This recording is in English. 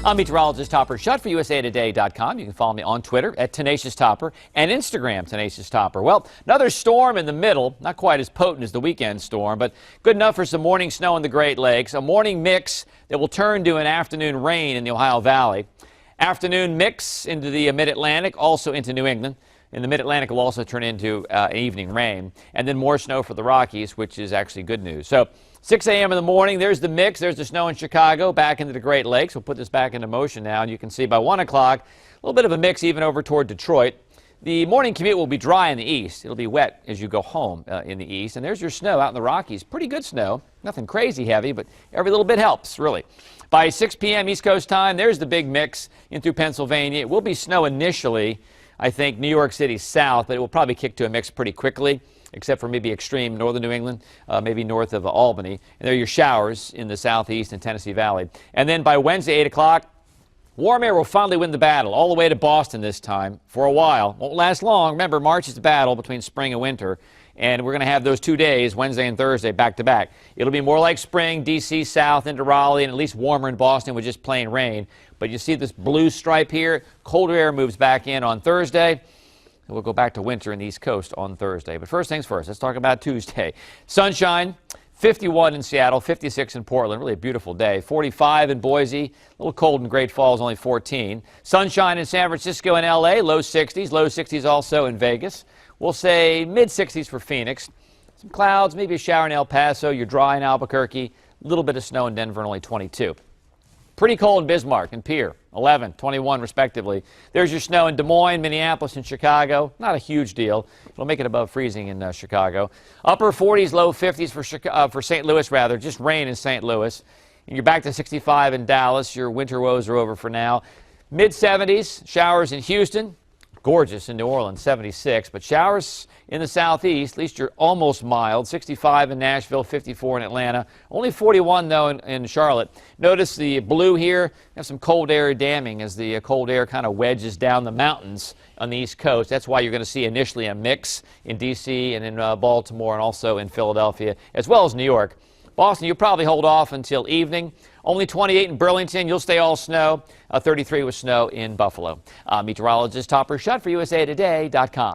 I'm meteorologist Topper Shutt for usatoday.com. You can follow me on Twitter at Tenacious Topper and Instagram Tenacious Topper. Well, another storm in the middle, not quite as potent as the weekend storm, but good enough for some morning snow in the Great Lakes. A morning mix that will turn to an afternoon rain in the Ohio Valley. Afternoon mix into the mid-Atlantic, also into New England. In the mid-Atlantic will also turn into an evening rain. And then more snow for the Rockies, which is actually good news. So 6 a.m. in the morning, there's the mix. There's the snow in Chicago, back into the Great Lakes. We'll put this back into motion now. And you can see by 1 o'clock, a little bit of a mix even over toward Detroit. The morning commute will be dry in the east. It'll be wet as you go home in the east. And there's your snow out in the Rockies. Pretty good snow. Nothing crazy heavy, but every little bit helps, really. By 6 p.m. East Coast time, there's the big mix in through Pennsylvania. It will be snow initially, I think, New York City south, but it will probably kick to a mix pretty quickly, except for maybe extreme northern New England, maybe north of Albany. And there are your showers in the southeast and Tennessee Valley. And then by Wednesday, 8 o'clock, warm air will finally win the battle, all the way to Boston this time for a while. Won't last long. Remember, March is the battle between spring and winter. And we're going to have those 2 days, Wednesday and Thursday, back to back. It'll be more like spring, D.C. south into Raleigh, and at least warmer in Boston with just plain rain. But you see this blue stripe here. Colder air moves back in on Thursday. And we'll go back to winter in the East Coast on Thursday. But first things first, let's talk about Tuesday. Sunshine, 51 in Seattle, 56 in Portland. Really a beautiful day. 45 in Boise. A little cold in Great Falls, only 14. Sunshine in San Francisco and L.A., low 60s. Low 60s also in Vegas. We'll say mid-60s for Phoenix. Some clouds, maybe a shower in El Paso. You're dry in Albuquerque. A little bit of snow in Denver, and only 22. Pretty cold in Bismarck and Pierre, 11, 21 respectively. There's your snow in Des Moines, Minneapolis, and Chicago. Not a huge deal. It'll make it above freezing in Chicago. Upper 40s, low 50s for St. Louis, rather. Just rain in St. Louis. And you're back to 65 in Dallas. Your winter woes are over for now. Mid-70s, showers in Houston. Gorgeous in New Orleans, 76. But showers in the southeast, at least you're almost mild. 65 in Nashville, 54 in Atlanta. Only 41, though, in Charlotte. Notice the blue here. Have some cold air damming as the cold air kind of wedges down the mountains on the East Coast. That's why you're going to see initially a mix in D.C. and in Baltimore and also in Philadelphia, as well as New York. Boston, you'll probably hold off until evening. Only 28 in Burlington. You'll stay all snow. 33 with snow in Buffalo. Meteorologist Topper Shutt for usatoday.com.